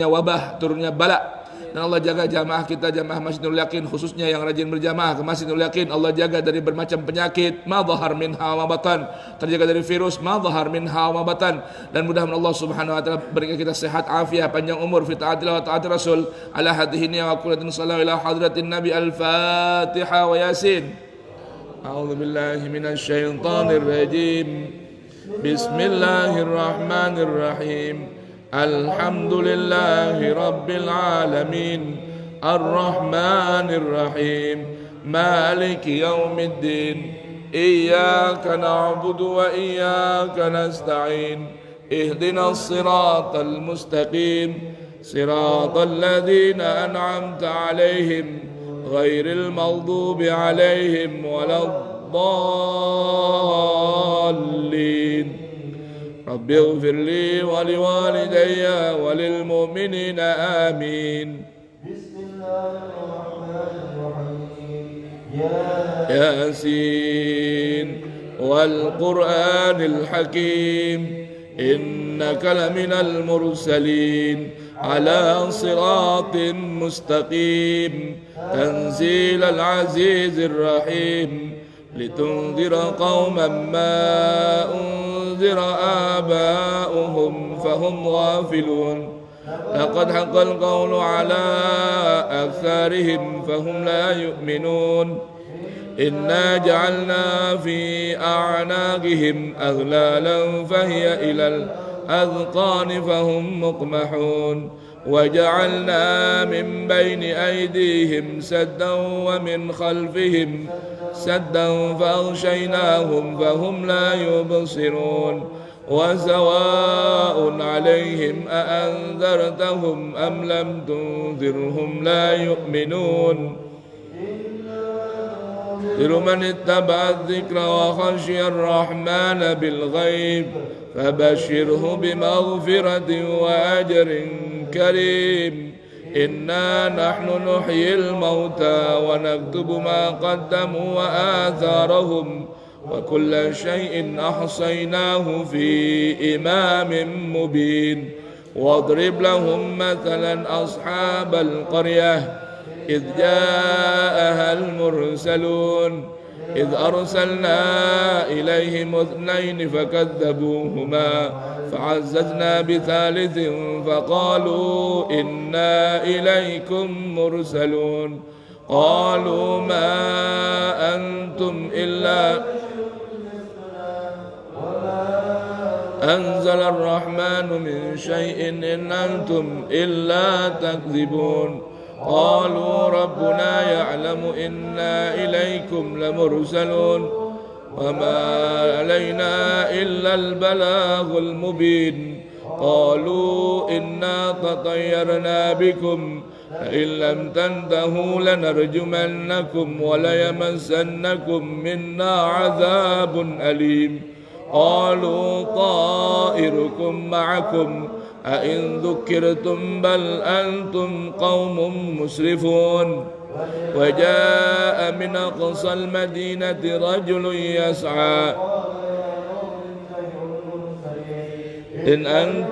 wabah, turunnya bala. Dan Allah jaga jamaah kita, jamaah Masjid Nurul Yakin, khususnya yang rajin berjamaah ke Masjid Nurul Yakin. Allah jaga dari bermacam penyakit, ma dhahar minha wa batan, terjaga dari virus, ma dhahar minha wa batan. Dan mudah-mudahan Allah Subhanahu wa taala berikan kita sehat afiat, panjang umur, fi taatillah wa taati Rasul, ala hadhihi wa kullatin sallallahu ila hadratin Nabi. Al-Fatihah wa Yasin. A'udzu billahi minasy syaithanir rajim. Bismillahirrahmanirrahim. Alhamdulillahi Rabbil Alamin, Ar-Rahmanir Rahim, Maliki Yawmiddin. Iyyaka na'budu wa iyyaka nasta'in. Ihdinas siratal mustaqim, siratal ladzina an'amta 'alaihim, ghairil maghdubi 'alaihim waladdallin. Rabbi ighfir li wa liwalidayya wa lil mu'minina amin. Bismillahirrahmanirrahim. Yasin wal Qur'anil Hakim, innaka laminal mursalin ala siratin mustaqim, tanzilal azizir rahim, litunzira qauman ma أنذر آباؤهم فهم غافلون. لقد حق القول على أكثرهم فهم لا يؤمنون. إنا جعلنا في أعناقهم أغلالا فهي إلى الأذقان فهم مقمحون. وجعلنا من بين أيديهم سدا ومن خلفهم سدا فأغشيناهم فهم لا يبصرون. وسواء عليهم أأنذرتهم أم لم تنذرهم لا يؤمنون. من اتبع الذكر وخشي الرحمن بالغيب فبشره بمغفرة وأجر كريم. إنا نحن نحيي الموتى ونكتب ما قدموا وآثارهم وكل شيء أحصيناه في إمام مبين. واضرب لهم مثلا أصحاب القرية إذ جاءها المرسلون إذ أرسلنا إليهم اثنين فكذبوهما فعززنا بثالث فقالوا إنا إليكم مرسلون. قالوا ما أنتم إلا أنزل الرحمن من شيء إن أنتم إلا تكذبون. قالوا ربنا يعلم إنا إليكم لمرسلون وما علينا إلا البلاغ المبين. قالوا إنا تطيرنا بكم فإن لم تنتهوا لنرجمنكم وليمسنكم منا عذاب أليم. قالوا طائركم معكم أئن ذكرتم بل أنتم قوم مسرفون. وجاء من أقصى المدينة رجل يسعى إن أنت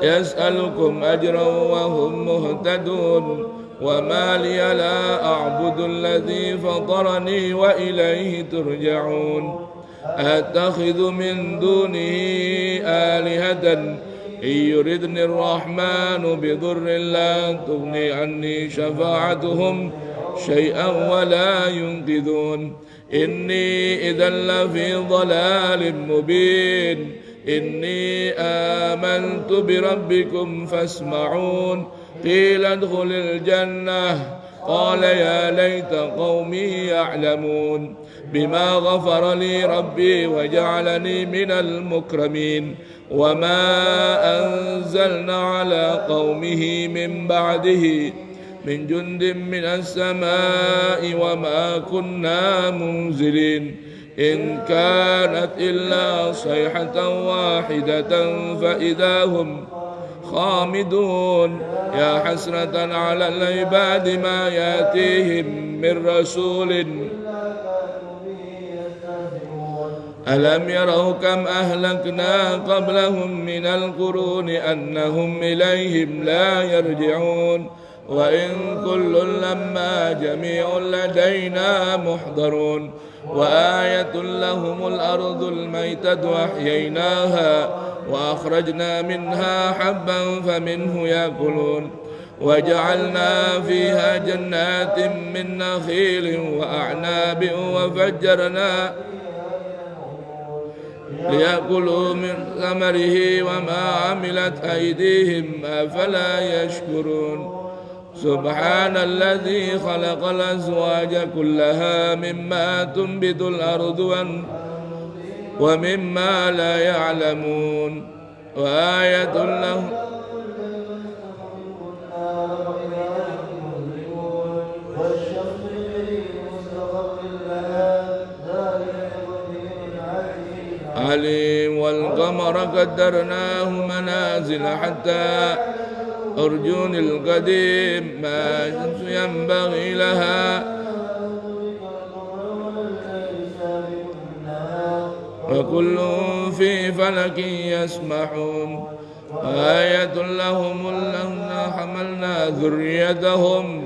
يسألكم أجرا وهم مهتدون. وما لي لا أعبد الذي فطرني وإليه ترجعون. أتخذ من دونه آلهة إن يردني الرحمن بضر لا تغني عني شفاعتهم شيئا ولا ينقذون. إني إذا لفي ضلال مبين. إني آمنت بربكم فاسمعون. قيل ادخل الجنة قال يا ليت قومي يعلمون بما غفر لي ربي وجعلني من المكرمين. وما أنزلنا على قومه من بعده من جند من السماء وما كنا منزلين. إن كانت إلا صيحة واحدة فإذا هم خامدون. يا حسرة على العباد ما يأتيهم من رسول ألم يروا كم أهلكنا قبلهم من القرون أنهم إليهم لا يرجعون وإن كل لما جميع لدينا محضرون وآية لهم الأرض الميتة وأحييناها وأخرجنا منها حبا فمنه يأكلون وجعلنا فيها جنات من نخيل وأعناب وفجرنا ليأكلوا من ثمره وما عملت أيديهم أفلا يشكرون سبحان الذي خلق الأزواج كلها مما تنبت الأرض ومما لا يعلمون وآية لهم عليم والقمر قدرناه منازل حتى أرجون القديم ما ينبغي لها وكلهم في فلك يسبحون آية لهم أن حملنا ذريتهم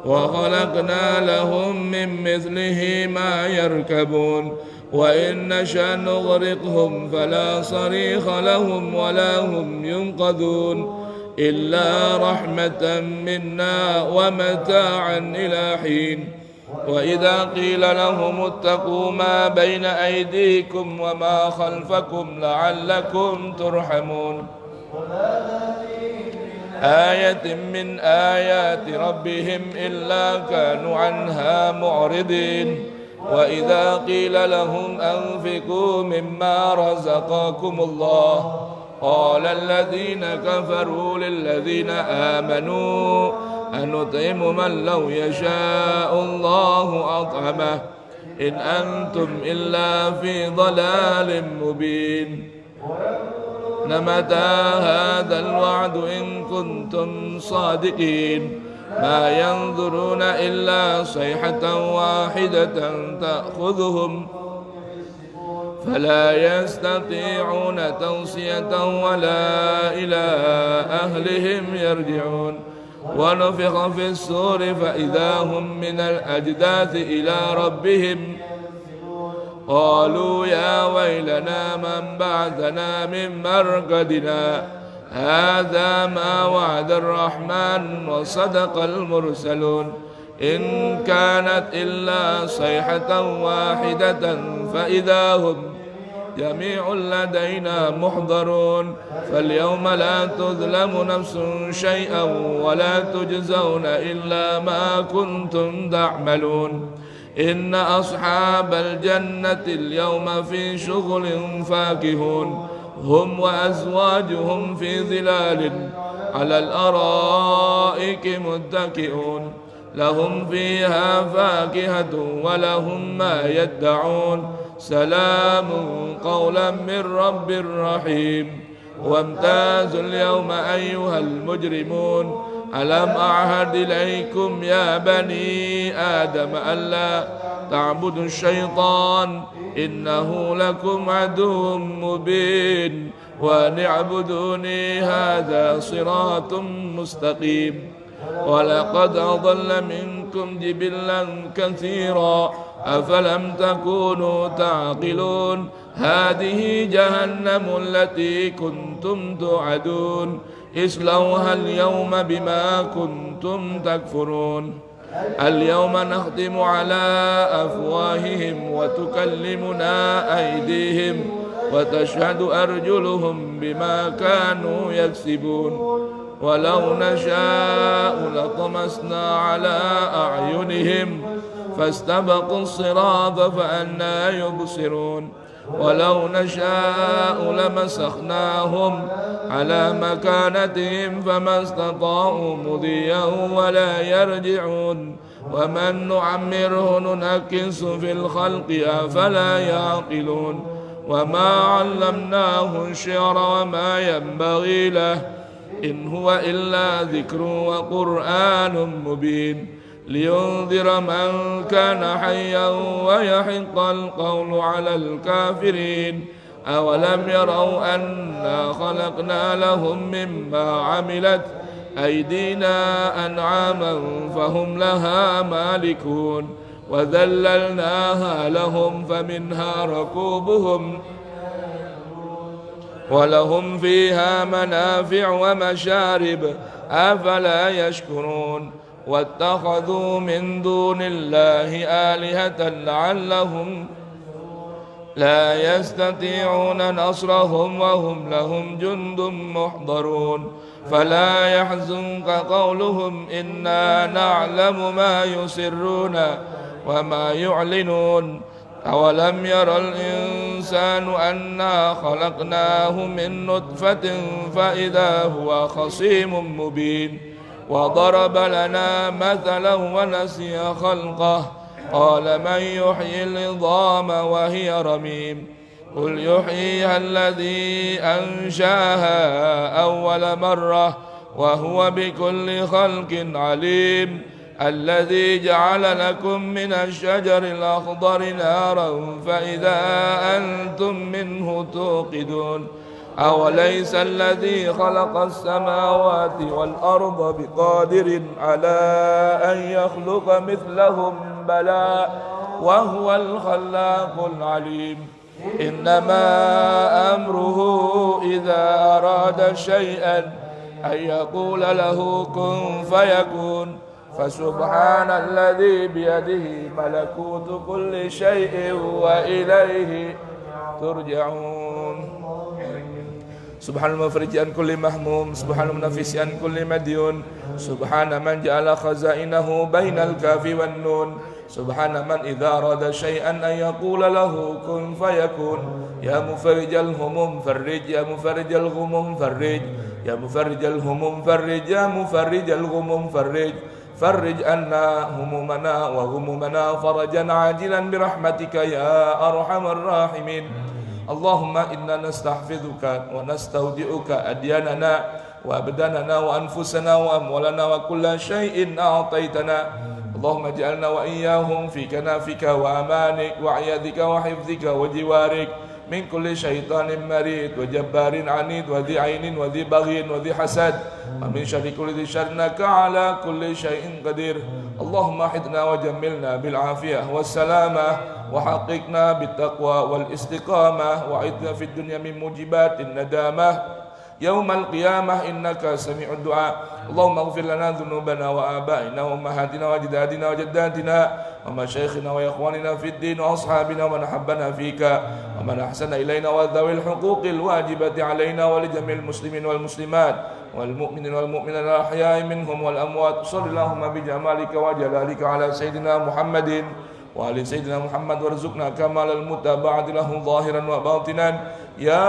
وخلقنا لهم من مثله ما يركبون وإن نشأ نغرقهم فلا صريخ لهم ولا هم ينقذون إلا رحمة منا ومتاعا إلى حين وإذا قيل لهم اتقوا ما بين أيديكم وما خلفكم لعلكم ترحمون آية من آيات ربهم إلا كانوا عنها معرضين وإذا قيل لهم أنفقوا مما رزقكم الله قال الذين كفروا للذين آمنوا أنطعم من لو يشاء الله أطعمه إن أنتم إلا في ضلال مبين متى هذا الوعد إن كنتم صادقين ما ينظرون إلا صيحة واحدة تأخذهم فلا يستطيعون توصية ولا إلى أهلهم يرجعون ونفخ في الصور فإذا هم من الأجداث إلى ربهم قالوا يا ويلنا من بعثنا من مرقدنا هذا ما وعد الرحمن وصدق المرسلون إن كانت إلا صيحة واحدة فإذا هم جميع لدينا محضرون فاليوم لا تظلم نفس شيئا ولا تجزون إلا ما كنتم تعملون إن أصحاب الجنة اليوم في شغل فاكهون هم وأزواجهم في ظلال على الأرائك متكئون لهم فيها فاكهة ولهم ما يدعون سلام قولا من رب رحيم وامتازوا اليوم أيها المجرمون ألم أعهد إليكم يا بني آدم ألا تعبدوا الشيطان إنه لكم عدو مبين وأن اعبدوني هذا صراط مستقيم ولقد أضل منكم جبلا كثيرا أفلم تكونوا تعقلون هذه جهنم التي كنتم توعدون اصلوها اليوم بما كنتم تكفرون اليوم نختم على أفواههم وتكلمنا أيديهم وتشهد أرجلهم بما كانوا يكسبون ولو نشاء لطمسنا على أعينهم فاستبقوا الصراط فأنى يبصرون ولو نشاء لمسخناهم على مكانتهم فما استطاعوا مضيا ولا يرجعون ومن نعمره ننكس في الخلق أفلا يعقلون وما علمناه الشعر وما ينبغي له إن هو إلا ذكر وقرآن مبين لينذر من كان حيا ويحق القول على الكافرين أولم يروا أنا خلقنا لهم مما عملت أيدينا أنعاما فهم لها مالكون وذللناها لهم فمنها ركوبهم ولهم فيها منافع ومشارب أفلا يشكرون واتخذوا من دون الله آلهة لعلهم لا يستطيعون نصرهم وهم لهم جند محضرون فلا يحزنك قولهم إنا نعلم ما يسرون وما يعلنون أولم ير الإنسان أنا خلقناه من نطفة فإذا هو خصيم مبين وضرب لنا مثلا ونسي خلقه قال من يحيي العظام وهي رميم قل يحييها الذي أنشاها أول مرة وهو بكل خلق عليم الذي جعل لكم من الشجر الأخضر نارا فإذا أنتم منه توقدون أوليس الذي خلق السماوات والأرض بقادر على أن يخلق مثلهم بلى وهو الخلاق العليم إنما أمره إذا أراد شيئا أن يقول له كن فيكون فسبحان الذي بيده ملكوت كل شيء وإليه ترجعون سبحان المفرج عن كل مهموم سبحان المنفس عن كل مديون سبحان من جعل خزائنه بين الكاف والنون سبحان من إذا أراد شيئا أن يقول له كن فيكون يا مفرج الهموم فرج يا مفرج الغموم فرج يا مفرج الهموم فرج يا مفرج الغموم فرج فرج عنا همومنا وغمومنا فرجا عاجلا برحمتك يا أرحم الراحمين اللهم إنا نستحفظك ونستودعك أدياننا وأبداننا وأنفسنا وأموالنا وكل شيء أعطيتنا اللهم اجعلنا وإياهم في كنافك وأمانك وعيادك وحفظك وجوارك من كل شيطان مريد وجبار عنيد وذي عين وذي بغي وذي حسد ومن شر كل ذي شر إنك على كل شيء قدير اللهم احدنا وجملنا بالعافية والسلامة وحققنا بالتقوى والاستقامة وعدنا في الدنيا من موجبات الندامة يوم القيامة إنك سميع الدعاء اللهم اغفر لنا ذنوبنا وآبائنا وأمهاتنا وأجدادنا وجداتنا ومشايخنا وإخواننا في الدين وأصحابنا ومن أحبنا فيك ومن أحسن إلينا وذوي الحقوق الواجبة علينا ولجميع المسلمين والمسلمات والمؤمنين والمؤمنات الأحياء منهم والأموات صل اللهم بجمالك وجلالك على سيدنا محمد وعلى سيدنا محمد وارزقنا كمال المتابعة له ظاهرا وباطنا يا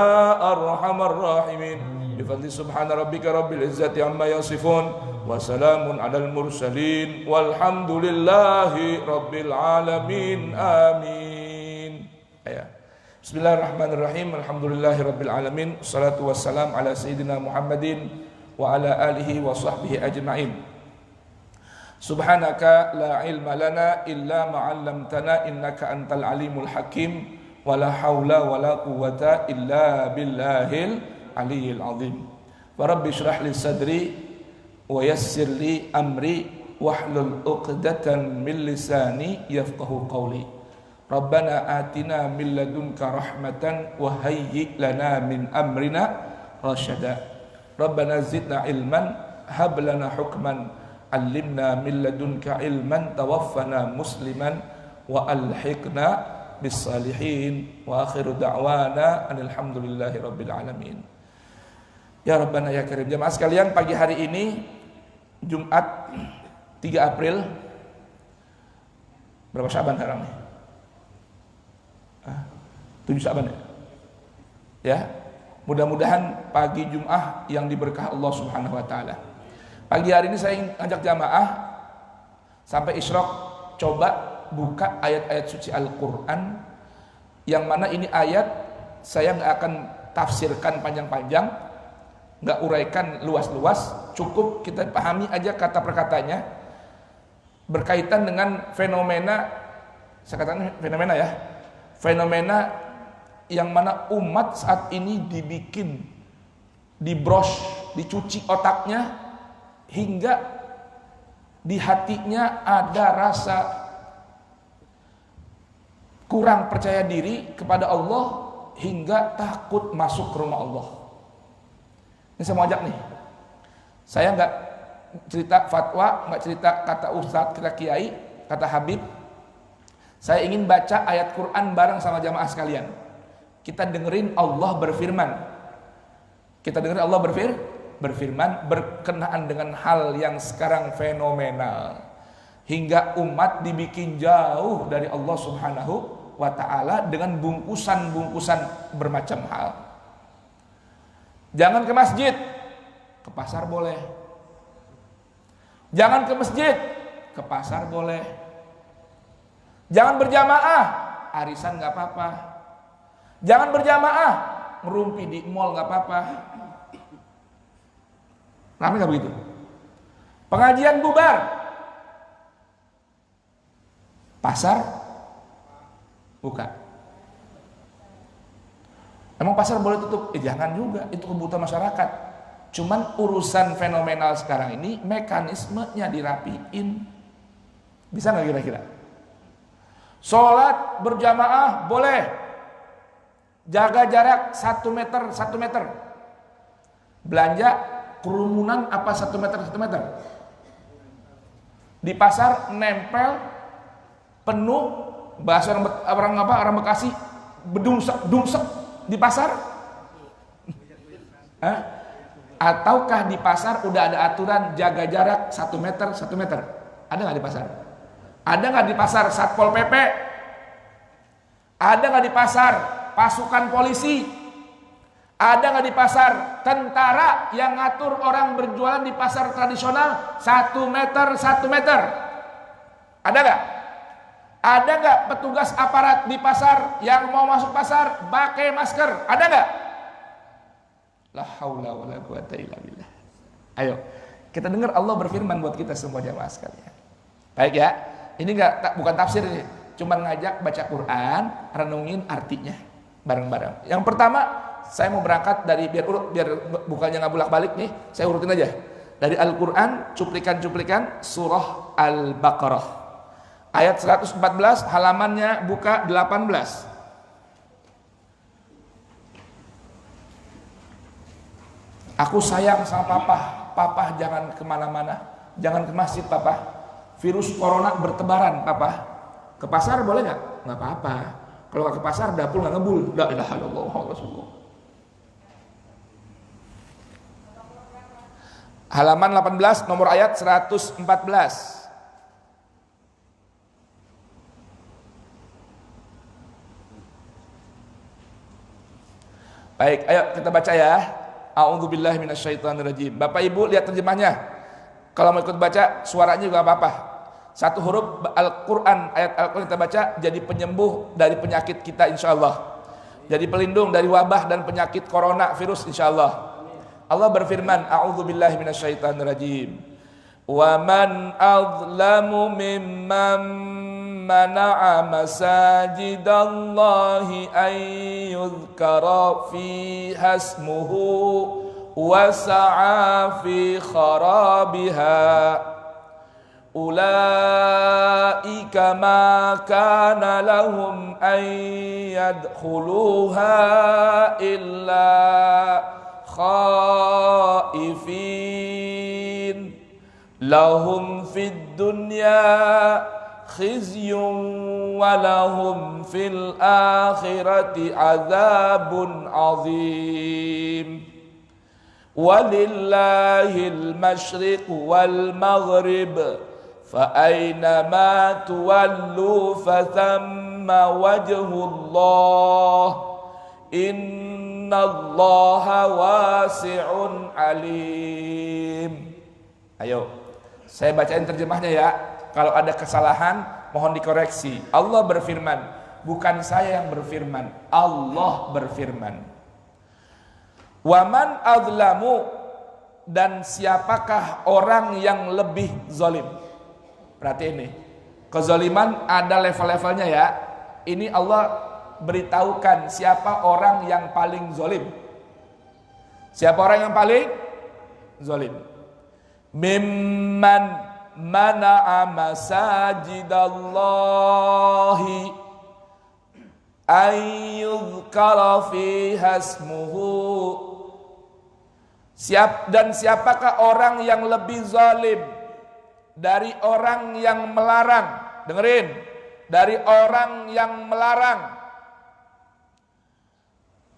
أرحم الراحمين بفضل سبحان ربك رب العزة عما يصفون وسلام على المرسلين والحمد لله رب العالمين آمين. بسم الله الرحمن الرحيم الحمد لله رب العالمين والصلاة والسلام على سيدنا محمد وعلى آله وصحبه أجمعين. Subhanaka la ilma lana illa ma 'allamtana innaka antal alimul hakim wala haula wala quwwata illa billahil aliyyil azim. Wa rabbi shrah li sadri wa yassir li amri wahlul 'uqdatan min lisani yafqahu qawli. Rabbana atina min ladunka rahmatan wa hayyi lana min amrina rasyada. Rabbana zidna ilman hab lana hukman Alimna min ladunka ilman tawaffana musliman wa alhiqna bis salihin wa akhiru da'wana alhamdulillahi rabbil alamin. Ya Rabbana ya Karim. Jemaah sekalian, pagi hari ini Jumat 3 April berapa Syaban sekarang nih? 7 Syaban ya? Ya. Mudah-mudahan pagi Jumat yang diberkah Allah Subhanahu wa taala. Pagi hari ini saya ajak jamaah sampai Isyraq coba buka ayat-ayat suci Al-Quran, yang mana ini ayat saya nggak akan tafsirkan panjang-panjang, nggak uraikan luas-luas, cukup kita pahami aja kata per katanya. berkaitan dengan fenomena, saya katakan fenomena ya, fenomena yang mana umat saat ini dibikin, dibrush, dicuci otaknya hingga di hatinya ada rasa kurang percaya diri kepada Allah hingga takut masuk ke rumah Allah. Ini saya mau ajak nih, saya nggak cerita fatwa, nggak cerita kata ustadz, kata kiai, kata habib. Saya ingin baca ayat Quran bareng sama jamaah sekalian. Kita dengerin Allah berfirman. Kita dengerin Allah berfirman berkenaan dengan hal yang sekarang fenomenal, hingga umat dibikin jauh dari Allah Subhanahu wa ta'ala dengan bungkusan-bungkusan bermacam hal. Jangan ke masjid, ke pasar boleh. Jangan ke masjid, ke pasar boleh. Jangan berjamaah, arisan gak apa-apa. Jangan berjamaah, ngerumpi di mall gak apa-apa. Rame gak begitu? Pengajian bubar, pasar buka. Emang pasar boleh tutup? Jangan juga, itu kebutuhan masyarakat. Cuman urusan fenomenal sekarang ini mekanismenya dirapiin. Bisa nggak kira-kira? Sholat berjamaah boleh, jaga jarak 1 meter 1 meter. Belanja kerumunan apa 1 meter 1 meter. Di pasar nempel penuh, bahasa orang Bekasi, bedungsek di pasar. Ataukah di pasar udah ada aturan jaga jarak 1 meter 1 meter? Ada nggak di pasar? Ada nggak di pasar Satpol PP? Ada nggak di pasar pasukan polisi? Ada nggak di pasar tentara yang ngatur orang berjualan di pasar tradisional 1 meter 1 meter? Ada nggak? Ada nggak petugas aparat di pasar yang mau masuk pasar pakai masker? Ada nggak? La haula wala quwata illa billah. Ayo, kita dengar Allah berfirman buat kita semua jamaah sekalian. Baik ya, ini bukan tafsir ini, cuma ngajak baca Quran, renungin artinya bareng-bareng. Yang pertama, saya mau berangkat dari biar bukannya nggak bolak-balik nih, saya urutin aja. Dari Al-Quran, cuplikan-cuplikan surah Al-Baqarah. Ayat 114, halamannya buka 18. Aku sayang sama papa jangan kemana-mana, jangan ke masjid papa. Virus corona bertebaran papa. Ke pasar boleh nggak? Nggak apa-apa. Kalau nggak ke pasar dapur nggak ngebul. La ilaha illallah Muhammadur Rasulullah. Halaman 18 nomor ayat 114. Baik, ayo kita baca ya. A'udzubillahi minasyaitonirrajim. Bapak Ibu lihat terjemahnya. Kalau mau ikut baca suaranya juga apa-apa. Satu huruf Al-Quran, ayat Al-Quran kita baca jadi penyembuh dari penyakit kita insyaallah. Jadi pelindung dari wabah dan penyakit corona virus insyaallah. Allah berfirman, A'udzubillahi minasyaitonirrajim. Wa man azlamu mimman mana'a masajidallahi an yuzkara fiha ismuhu wa sa'a fi kharabiha ulaika ma kana lahum an yadkhuluha illa khaifin lahum fid dunya khizyun wa lahum fil akhirati azabun azim walillahil masyriq wal maghrib fa aynama tuwallu fathamma wajhullah innallaha wasi'un alim. Ayo saya bacain terjemahnya ya. Kalau ada kesalahan mohon dikoreksi. Allah berfirman, bukan saya yang berfirman, Allah berfirman. Waman azlamu, dan siapakah orang yang lebih zalim? Perhatiin nih, kezaliman ada level-levelnya ya. Ini Allah beritahukan siapa orang yang paling zalim. Siapa orang yang paling zalim? Mimman mana'a masajidallahi ayyuzkara fiha ismuhu. Siapakah orang yang lebih zalim dari orang yang melarang? Dengerin, dari orang yang melarang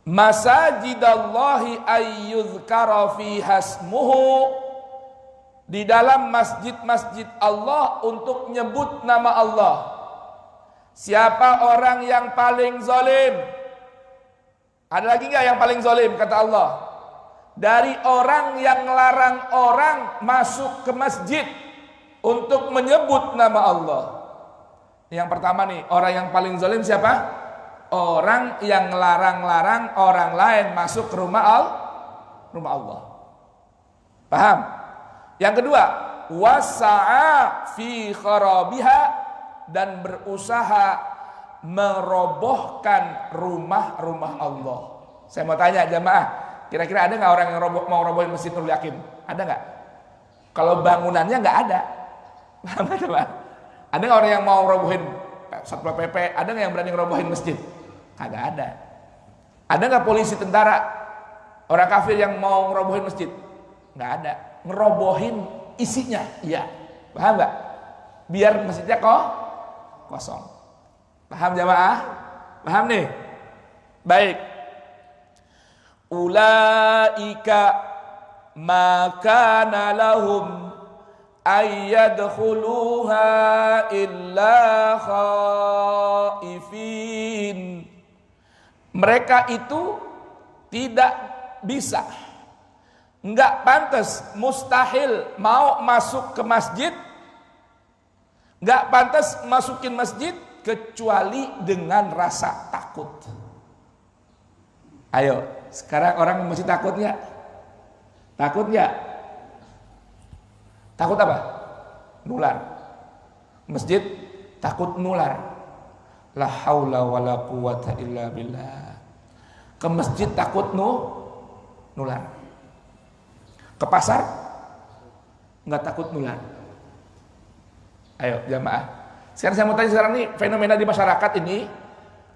masajidallahi ayyuzkara fiha ismuhu, di dalam masjid-masjid Allah untuk nyebut nama Allah. Siapa orang yang paling zalim? Ada lagi nggak yang paling zalim kata Allah? Dari orang yang melarang orang masuk ke masjid untuk menyebut nama Allah. Yang pertama nih, orang yang paling zalim siapa? Orang yang larang-larang orang lain masuk ke rumah Allah. Paham? Yang kedua, wasa'a fi kharabiha, dan berusaha merobohkan rumah-rumah Allah. Saya mau tanya jamaah, kira-kira ada nggak orang yang mau robohin Masjid Nurul Yakin? Ada nggak? Kalau bangunannya nggak ada, ada nggak orang yang mau robohin Satpol PP? Ada nggak yang berani ngerobohin masjid? Kagak ada. Ada nggak polisi, tentara, orang kafir yang mau ngerobohin masjid? Nggak ada. Ngerobohin isinya, iya. Paham nggak? Biar masjidnya kosong. Paham jamaah? Paham nih? Baik. Ulaika ma kana lahum ayyadkhuluha illa khaifin. Mereka itu tidak bisa, enggak pantas, mustahil mau masuk ke masjid, enggak pantas masukin masjid kecuali dengan rasa takut. Ayo, sekarang orang masih takut nggak? Takut nggak? Takut apa? Nular. Masjid takut nular. La haula wala quwata illa billah. Ke masjid takut nular. Ke pasar nggak takut nular. Ayo jamaah. Sekarang saya mau tanya sekarang nih, fenomena di masyarakat ini,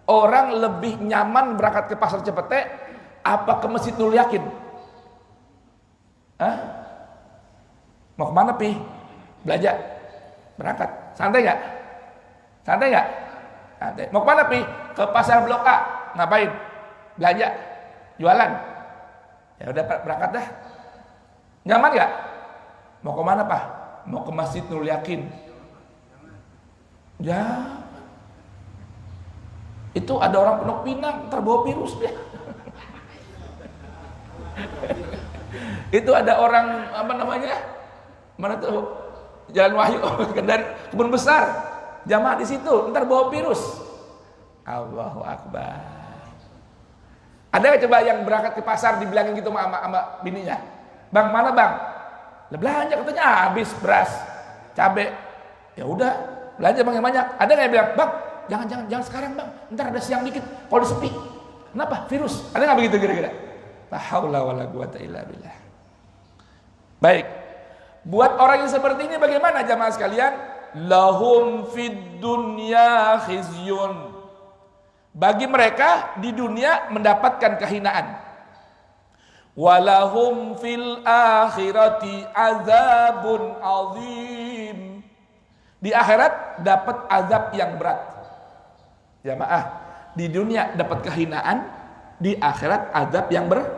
orang lebih nyaman berangkat ke pasar Cipete apa ke Masjid Nurul Yakin? Hah? Mau kemana pi? Belanja? Berangkat? Santai nggak? Santai nggak? Santai. Mau kemana pi? Ke pasar Blok A. Ngapain? Belanja? Jualan? Ya udah berangkat dah. Nyaman nggak? Mau kemana pak? Mau ke Masjid Nurul Yakin. Ya. Itu ada orang Pondok Pinang terbawa virus dia. Itu ada orang apa namanya? Mana tuh? Jalan Wahyu dari Kebun Besar. Jamaah di situ, ntar bawa virus. Allahu Akbar. Ada nggak coba yang berangkat ke pasar dibilangin gitu sama bininya? Bang, mana bang? Lah belanja katanya habis beras, cabe. Ya udah, belanja bang yang banyak. Ada nggak yang bilang, bang, jangan sekarang bang, ntar ada siang dikit, kalau sepi. Kenapa? Virus. Ada nggak begitu kira-kira? La haula wala quwata illa billah. Baik. Buat orang yang seperti ini bagaimana jamaah sekalian? Lahum fid dunya khizyun. Bagi mereka di dunia mendapatkan kehinaan. Walahum fil akhirati azabun azim. Di akhirat dapat azab yang berat. Jamaah, di dunia dapat kehinaan, di akhirat azab yang berat.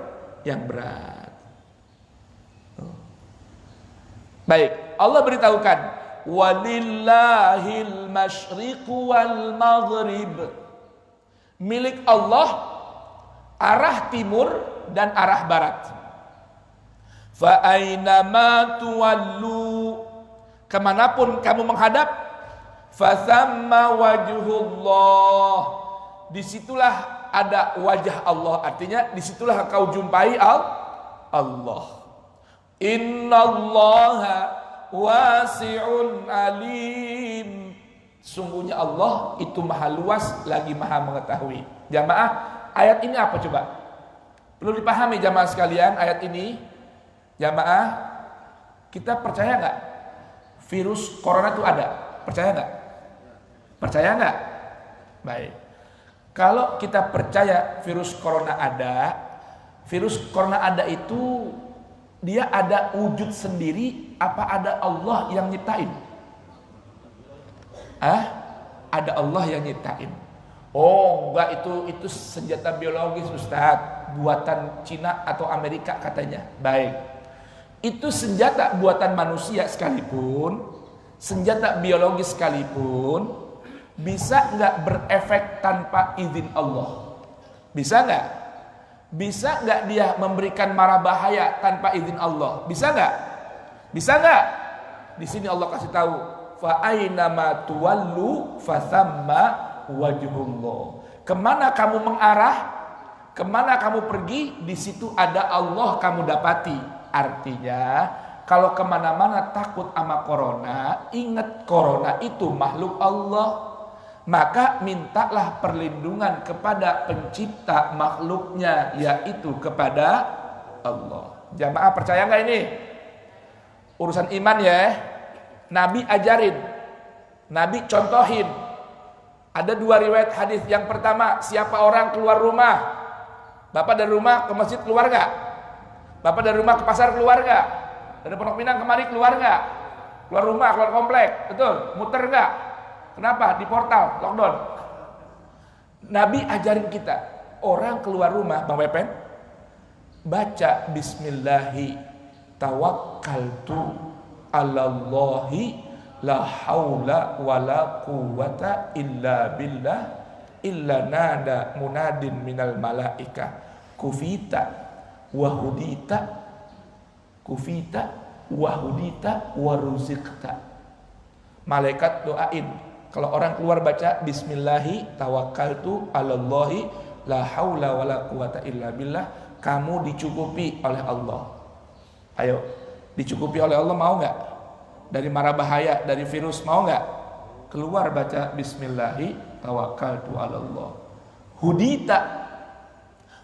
Baik, Allah beritahukan walillahil masyriqu wal maghrib. Milik Allah arah timur dan arah barat. Fa aina ma tuwallu, kemanapun kamu menghadap, fa thamma wajhullah, disitulah ada wajah Allah. Artinya disitulah kau jumpai Allah. Innallaha wasi'un alim. Sungguhnya Allah itu maha luas lagi maha mengetahui. Jamaah, ayat ini apa coba? Perlu dipahami jamaah sekalian ayat ini. Jamaah, kita percaya nggak virus corona itu ada? Percaya nggak? Percaya nggak? Baik. Kalau kita percaya virus corona ada itu dia ada wujud sendiri apa ada Allah yang nyiptain? Ada Allah yang nyiptain. Oh, enggak, itu senjata biologis Ustaz, buatan Cina atau Amerika katanya. Baik. Itu senjata buatan manusia sekalipun, senjata biologis sekalipun, bisa enggak berefek tanpa izin Allah? Bisa enggak? Bisa enggak dia memberikan mara bahaya tanpa izin Allah? Bisa enggak? Bisa enggak? Di sini Allah kasih tahu, fa aina ma tuwallu fa thamma wajhullah. Kemana kamu mengarah, kemana kamu pergi, di situ ada Allah kamu dapati. Artinya, kalau kemana-mana takut sama corona, ingat corona itu makhluk Allah. Maka mintalah perlindungan kepada pencipta makhluknya, yaitu kepada Allah. Jamaah percaya nggak ini? Urusan iman ya. Nabi ajarin, Nabi contohin. Ada 2 riwayat hadis. Yang pertama, siapa orang keluar rumah, Bapak dari rumah ke masjid keluar nggak? Bapak dari rumah ke pasar keluar nggak? Dari Pondok Pinang kemari keluar nggak? Keluar rumah, keluar komplek, betul? Muter nggak? Kenapa? Di portal, lockdown. Nabi ajarin kita, orang keluar rumah, Bang Pepen, baca bismillahi tawakkaltu alallahi la haula wala quwata illa billah illa nada munadin minal malaika kufita wahudita waruzikta. Malaikat doain kalau orang keluar baca bismillahi tawakkaltu alallahi la haula wala quwata illa billah, kamu dicukupi oleh Allah. Ayo, dicukupi oleh Allah, mau nggak? Dari mara bahaya, dari virus, mau nggak? Keluar baca bismillahi tawakkaltu alallah.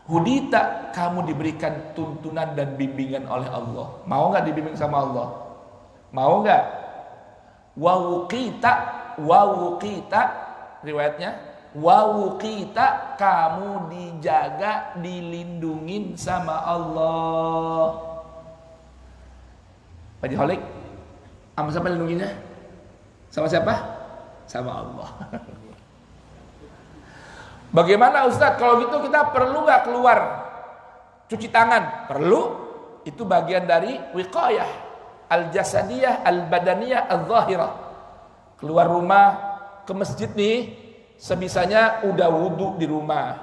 Hudita, kamu diberikan tuntunan dan bimbingan oleh Allah. Mau nggak dibimbing sama Allah? Mau nggak? Wawuqita, riwayatnya, wawuqita, kamu dijaga, dilindungin sama Allah. Pak Holik, sama siapa lindunginya? Sama siapa? Sama Allah. Bagaimana Ustadz? Kalau gitu kita perlu nggak keluar cuci tangan? Perlu. Itu bagian dari wiqayah al-jasadiyah, al-badaniyah, al-zahirah. Keluar rumah ke masjid nih, sebisanya udah wudu di rumah.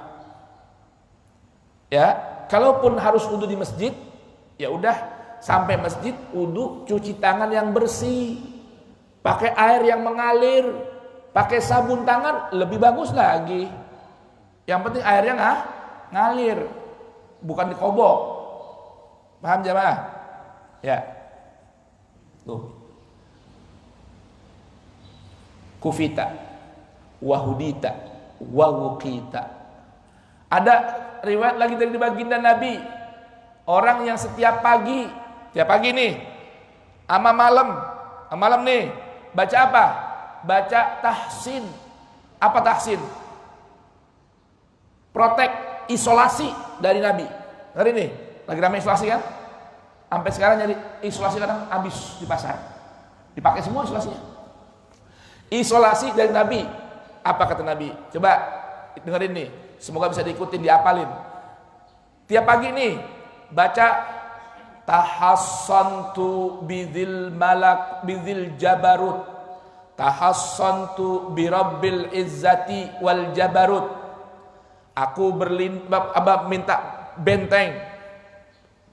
Ya, kalaupun harus wudu di masjid, ya udah sampai masjid wudu, cuci tangan yang bersih, pakai air yang mengalir, pakai sabun tangan lebih bagus lagi. Yang penting airnya ngalir, bukan dikobok. Paham jamaah? Ya. Tuh. Kufita, wahudita, wawukita. Ada riwayat lagi dari baginda Nabi, orang yang setiap pagi nih, sama malam nih, baca apa? Baca tahsin. Apa tahsin? Protek, isolasi dari Nabi. Hari ini lagi ramai isolasi kan? Sampai sekarang nyari isolasi kadang habis di pasar. Dipakai semua isolasinya. Isolasi dari Nabi. Apa kata Nabi? Coba dengerin nih. Semoga bisa diikutin, diapalin. Tiap pagi nih baca tahassantu bidzil jabarut. Tahassantu birabbil izzati wal jabarut. Aku minta benteng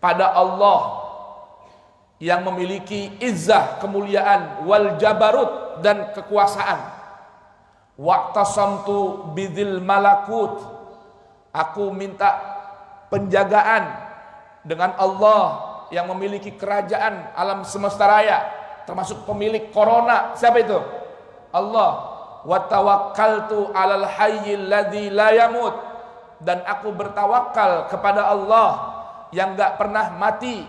pada Allah yang memiliki izzah, kemuliaan, wal jabarut, dan kekuasaan. Waqtasamtu bidzil malakut. Aku minta penjagaan dengan Allah yang memiliki kerajaan alam semesta raya. termasuk pemilik corona. Siapa itu? Allah. Wa tawakkaltu 'alal hayyil ladzi la yamut. Dan aku bertawakal kepada Allah yang enggak pernah mati.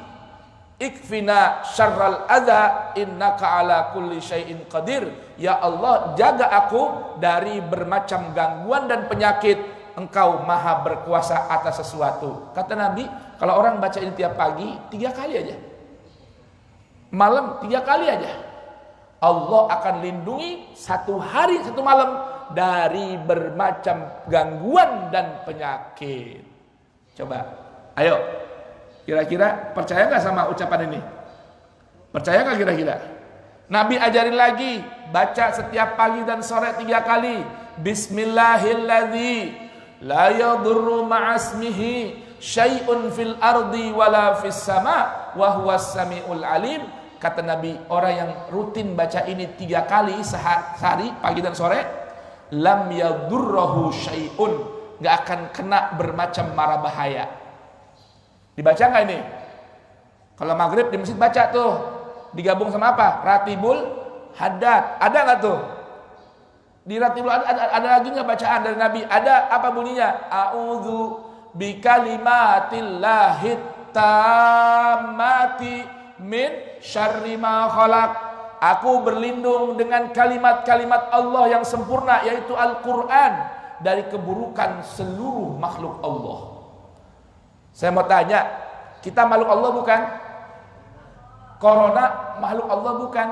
Ikfina syarral adza innaka ala kulli syai'in qadir. Ya Allah, jaga aku dari bermacam gangguan dan penyakit. Engkau maha berkuasa atas sesuatu. Kata Nabi, kalau orang baca ini tiap pagi 3 kali aja, malam 3 kali aja, Allah akan lindungi 1 hari 1 malam dari bermacam gangguan dan penyakit. Coba, ayo, kira-kira percaya gak sama ucapan ini? Percaya gak kira-kira? Nabi ajarin lagi, baca setiap pagi dan sore 3 kali. Bismillahilladzi la yadurru ma'asmihi syai'un fil ardi wala fis sama wa huwas samiul alim. Kata Nabi, orang yang rutin baca ini 3 kali sehari, pagi dan sore, lam yadurruhu syai'un, gak akan kena bermacam mara bahaya. Dibaca gak ini? Kalau maghrib di masjid baca tuh, digabung sama apa? Ratibul Haddad. Ada gak tuh? Di Ratibul Haddad ada lagi gak bacaan dari Nabi? Ada, apa bunyinya? A'udzu bikalimatillahi tammati min syarri ma khalaq. Aku berlindung dengan kalimat-kalimat Allah yang sempurna, yaitu Al-Quran, dari keburukan seluruh makhluk Allah. Saya mau tanya, kita makhluk Allah bukan? Corona makhluk Allah bukan?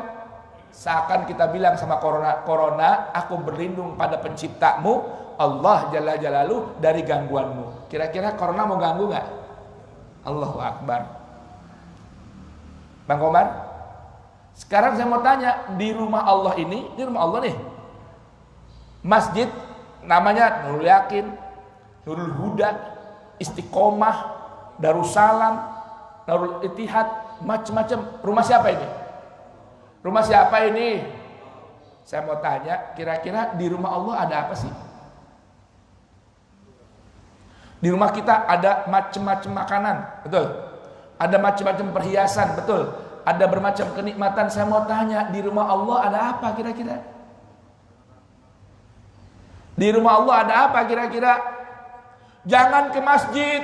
Seakan kita bilang sama corona, aku berlindung pada penciptamu Allah Jalla Jalaluh dari gangguanmu. Kira-kira corona mau ganggu gak? Allahu Akbar. Bang Komar, sekarang saya mau tanya, di rumah Allah ini, di rumah Allah nih, masjid namanya Nurul Yakin, Nurul Huda, Istiqomah, Darussalam, Darul Ittihad, macam-macam. Rumah siapa ini? Rumah siapa ini? Saya mau tanya, kira-kira di rumah Allah ada apa sih? Di rumah kita ada macam-macam makanan, betul? Ada macam-macam perhiasan, betul? Ada bermacam kenikmatan. Saya mau tanya, di rumah Allah ada apa kira-kira? Di rumah Allah ada apa kira-kira? Jangan ke masjid.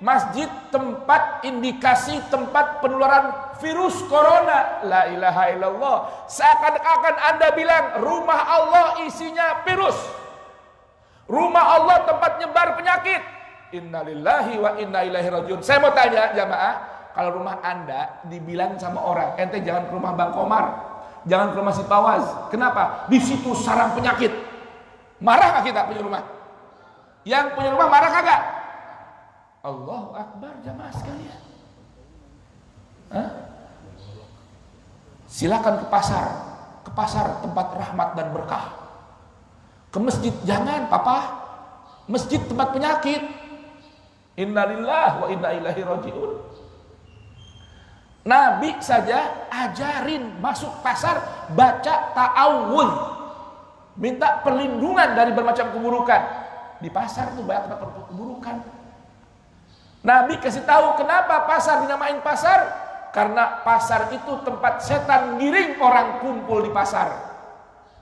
Masjid tempat indikasi tempat penularan virus corona. La ilaha illallah. Seakan-akan Anda bilang rumah Allah isinya virus. Rumah Allah tempat nyebar penyakit. Innalillahi wa inna ilaihi rajiun. Saya mau tanya jamaah, kalau rumah Anda dibilang sama orang, ente jangan ke rumah Bang Komar, jangan ke rumah si Pawaz. Kenapa? Di situ sarang penyakit. Marah gak kita punya rumah? Yang punya rumah marah kagak? Allahu Akbar jamaah sekalian. Silakan ke pasar tempat rahmat dan berkah. Ke masjid jangan, papa. Masjid tempat penyakit. Innalillahi wa inna ilaihi rajiun. Nabi saja ajarin masuk pasar baca ta'awudz, minta perlindungan dari bermacam keburukan. Di pasar itu banyak tempat keburukan. Nabi kasih tahu kenapa pasar dinamain pasar? Karena pasar itu tempat setan giring orang kumpul di pasar.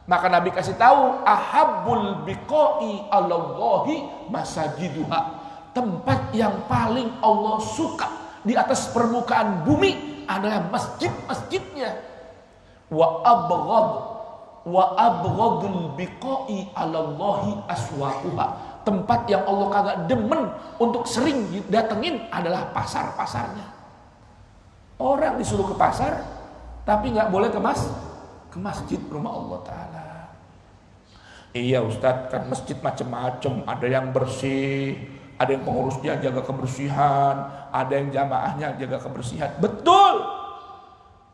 Maka Nabi kasih tahu, ahabbul biqa'i alallahi masajiduha. Tempat yang paling Allah suka di atas permukaan bumi adalah masjid-masjidnya. Wa abghadul biqa'i alallahi aswaquha. Tempat yang Allah kagak demen untuk sering datengin adalah pasar-pasarnya. Orang disuruh ke pasar, tapi nggak boleh ke masjid rumah Allah Ta'ala. Iya Ustadz, kan masjid macam-macam. Ada yang bersih, ada yang pengurusnya jaga kebersihan, ada yang jamaahnya jaga kebersihan. Betul,